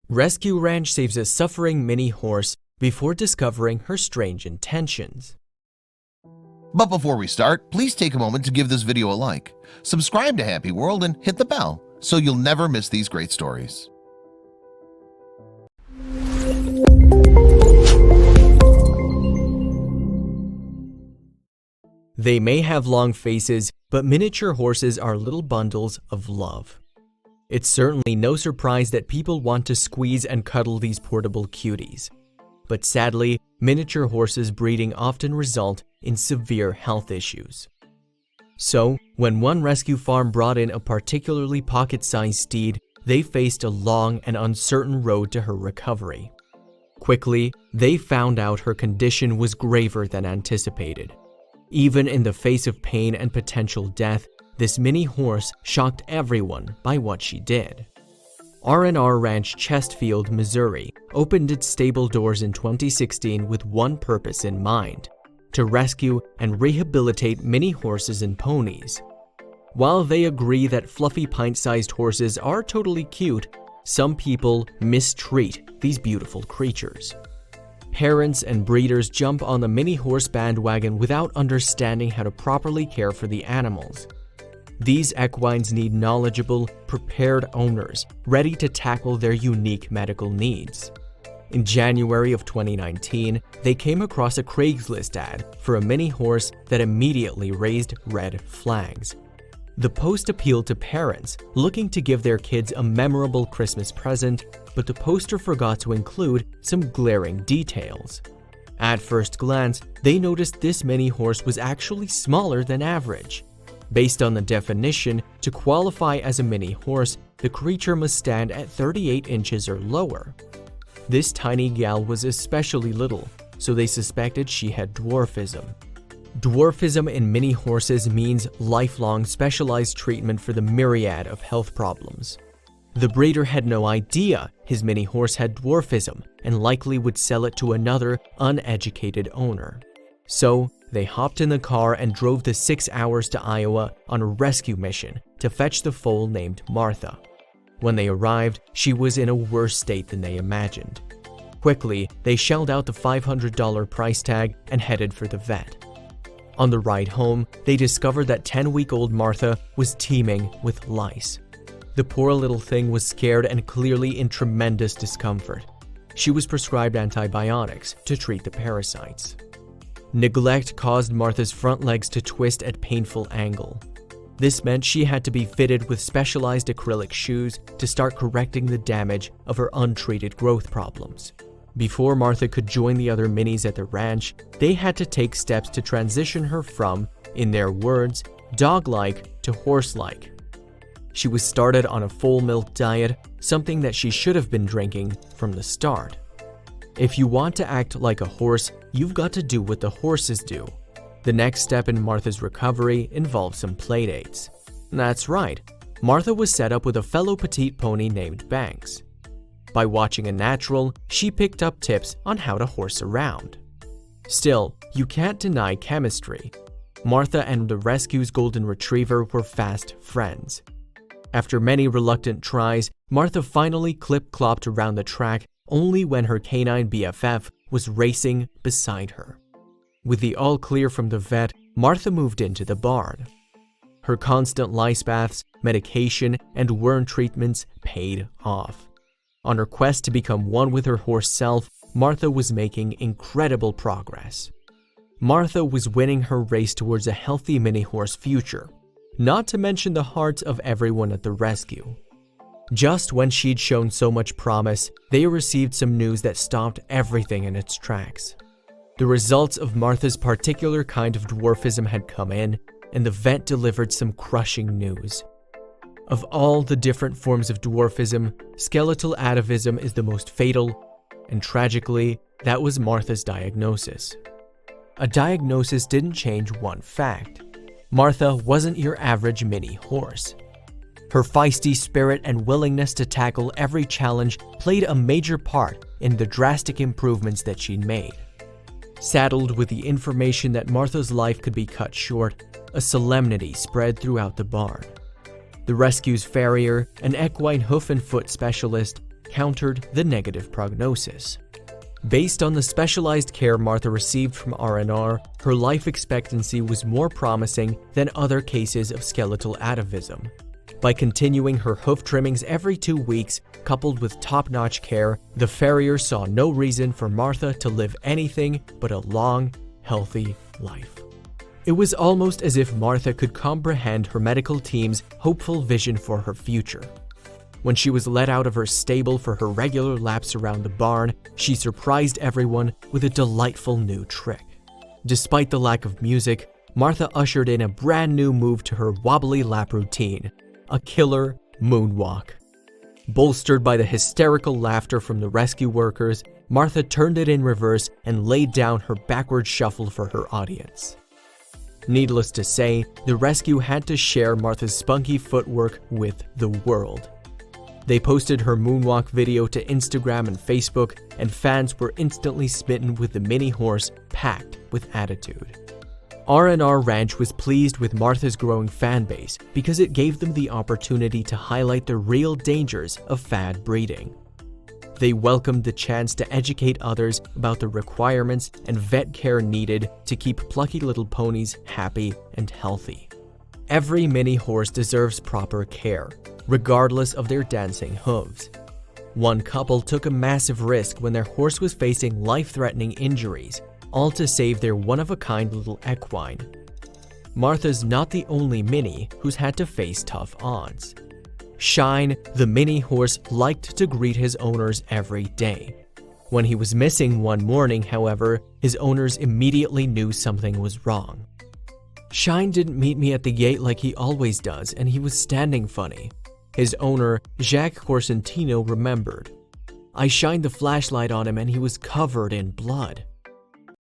Rescue Ranch saves a suffering mini horse before discovering her strange intentions. But before we start, please take a moment to give this video a like, subscribe to Happy World, and hit the bell so you'll never miss these great stories. They may have long faces, but miniature horses are little bundles of love. It's certainly no surprise that people want to squeeze and cuddle these portable cuties. But sadly, miniature horses breeding often result in severe health issues. So, when one rescue farm brought in a particularly pocket-sized steed, they faced a long and uncertain road to her recovery. Quickly, they found out her condition was graver than anticipated. Even in the face of pain and potential death, this mini horse shocked everyone by what she did. R&R Ranch Chesterfield, Missouri opened its stable doors in 2016 with one purpose in mind: to rescue and rehabilitate mini horses and ponies. While they agree that fluffy pint-sized horses are totally cute, some people mistreat these beautiful creatures. Parents and breeders jump on the mini horse bandwagon without understanding how to properly care for the animals. These equines need knowledgeable, prepared owners ready to tackle their unique medical needs. In January of 2019, they came across a Craigslist ad for a mini horse that immediately raised red flags. The post appealed to parents looking to give their kids a memorable Christmas present, but the poster forgot to include some glaring details. At first glance, they noticed this mini horse was actually smaller than average. Based on the definition, to qualify as a mini horse, the creature must stand at 38 inches or lower. This tiny gal was especially little, so they suspected she had dwarfism. Dwarfism in mini horses means lifelong specialized treatment for the myriad of health problems. The breeder had no idea his mini horse had dwarfism and likely would sell it to another uneducated owner. So, they hopped in the car and drove the 6 hours to Iowa on a rescue mission to fetch the foal named Martha. When they arrived, she was in a worse state than they imagined. Quickly, they shelled out the $500 price tag and headed for the vet. On the ride home, they discovered that 10-week-old Martha was teeming with lice. The poor little thing was scared and clearly in tremendous discomfort. She was prescribed antibiotics to treat the parasites. Neglect caused Martha's front legs to twist at painful angle. This meant she had to be fitted with specialized acrylic shoes to start correcting the damage of her untreated growth problems. Before Martha could join the other minis at the ranch, they had to take steps to transition her from, in their words, dog-like to horse-like. She was started on a full milk diet, something that she should have been drinking from the start. If you want to act like a horse, you've got to do what the horses do. The next step in Martha's recovery involved some playdates. That's right, Martha was set up with a fellow petite pony named Banks. By watching a natural, she picked up tips on how to horse around. Still, you can't deny chemistry. Martha and the rescue's golden retriever were fast friends. After many reluctant tries, Martha finally clip-clopped around the track only when her canine BFF was racing beside her. With the all clear from the vet, Martha moved into the barn. Her constant lice baths, medication, and worm treatments paid off. On her quest to become one with her horse self, Martha was making incredible progress. Martha was winning her race towards a healthy mini horse future, not to mention the hearts of everyone at the rescue. Just when she'd shown so much promise, they received some news that stopped everything in its tracks. The results of Martha's particular kind of dwarfism had come in, and the vet delivered some crushing news. Of all the different forms of dwarfism, skeletal atavism is the most fatal, and tragically, that was Martha's diagnosis. A diagnosis didn't change one fact: Martha wasn't your average mini horse. Her feisty spirit and willingness to tackle every challenge played a major part in the drastic improvements that she'd made. Saddled with the information that Martha's life could be cut short, a solemnity spread throughout the barn. The rescue's farrier, an equine hoof and foot specialist, countered the negative prognosis. Based on the specialized care Martha received from R&R, her life expectancy was more promising than other cases of skeletal atavism. By continuing her hoof trimmings every 2 weeks, coupled with top-notch care, the farrier saw no reason for Martha to live anything but a long, healthy life. It was almost as if Martha could comprehend her medical team's hopeful vision for her future. When she was let out of her stable for her regular laps around the barn, she surprised everyone with a delightful new trick. Despite the lack of music, Martha ushered in a brand new move to her wobbly lap routine, a killer moonwalk. Bolstered by the hysterical laughter from the rescue workers, Martha turned it in reverse and laid down her backward shuffle for her audience. Needless to say, the rescue had to share Martha's spunky footwork with the world. They posted her moonwalk video to Instagram and Facebook, and fans were instantly smitten with the mini horse packed with attitude. R&R Ranch was pleased with Martha's growing fan base because it gave them the opportunity to highlight the real dangers of fad breeding. They welcomed the chance to educate others about the requirements and vet care needed to keep plucky little ponies happy and healthy. Every mini horse deserves proper care, regardless of their dancing hooves. One couple took a massive risk when their horse was facing life-threatening injuries, all to save their one-of-a-kind little equine. Martha's not the only mini who's had to face tough odds. Shine, the mini horse, liked to greet his owners every day. When he was missing one morning, however, his owners immediately knew something was wrong. Shine didn't meet me at the gate like he always does, and he was standing funny. His owner, Jacques Corsentino, remembered. I shined the flashlight on him and he was covered in blood.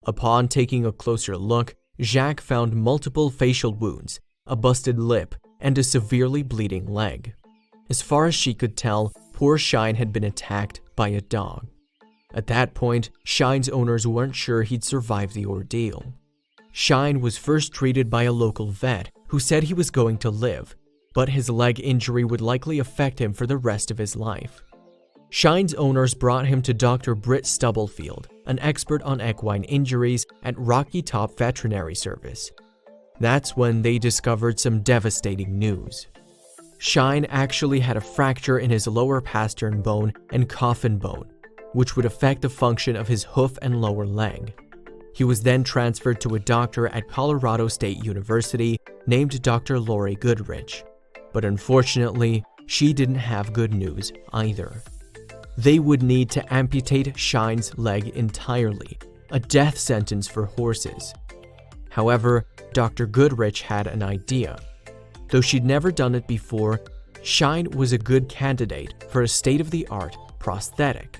Upon taking a closer look, Jacques found multiple facial wounds, a busted lip, and a severely bleeding leg. As far as she could tell, poor Shine had been attacked by a dog. At that point, Shine's owners weren't sure he'd survive the ordeal. Shine was first treated by a local vet who said he was going to live, but his leg injury would likely affect him for the rest of his life. Shine's owners brought him to Dr. Britt Stubblefield, an expert on equine injuries at Rocky Top Veterinary Service. That's when they discovered some devastating news. Shine actually had a fracture in his lower pastern bone and coffin bone, which would affect the function of his hoof and lower leg. He was then transferred to a doctor at Colorado State University named Dr. Lori Goodrich. But unfortunately, she didn't have good news either. They would need to amputate Shine's leg entirely, a death sentence for horses. However, Dr. Goodrich had an idea. Though she'd never done it before, Shine was a good candidate for a state-of-the-art prosthetic.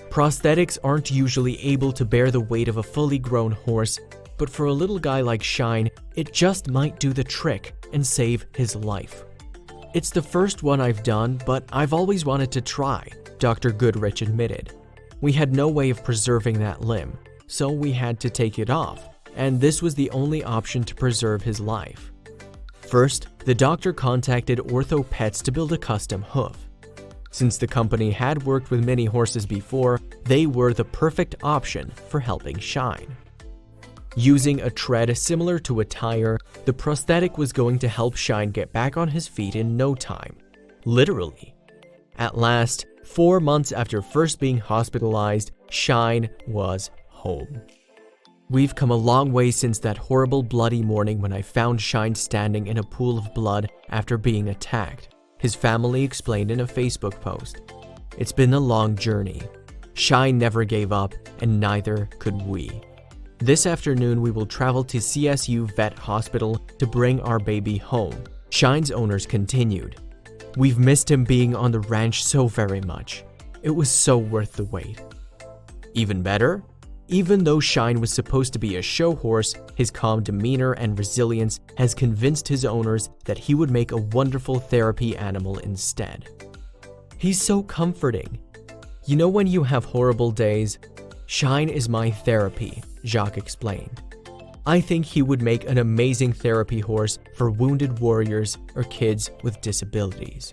Prosthetics aren't usually able to bear the weight of a fully grown horse, but for a little guy like Shine, it just might do the trick and save his life. It's the first one I've done, but I've always wanted to try, Dr. Goodrich admitted. We had no way of preserving that limb, so we had to take it off, and this was the only option to preserve his life. First, the doctor contacted Ortho Pets to build a custom hoof. Since the company had worked with many horses before, they were the perfect option for helping Shine. Using a tread similar to a tire, the prosthetic was going to help Shine get back on his feet in no time. Literally. At last, 4 months after first being hospitalized, Shine was home. We've come a long way since that horrible bloody morning when I found Shine standing in a pool of blood after being attacked, his family explained in a Facebook post. It's been a long journey. Shine never gave up, and neither could we. This afternoon, we will travel to CSU Vet Hospital to bring our baby home, Shine's owners continued. We've missed him being on the ranch so very much. It was so worth the wait. Even better? Even though Shine was supposed to be a show horse, his calm demeanor and resilience has convinced his owners that he would make a wonderful therapy animal instead. He's so comforting. You know when you have horrible days? Shine is my therapy, Jacques explained. I think he would make an amazing therapy horse for wounded warriors or kids with disabilities.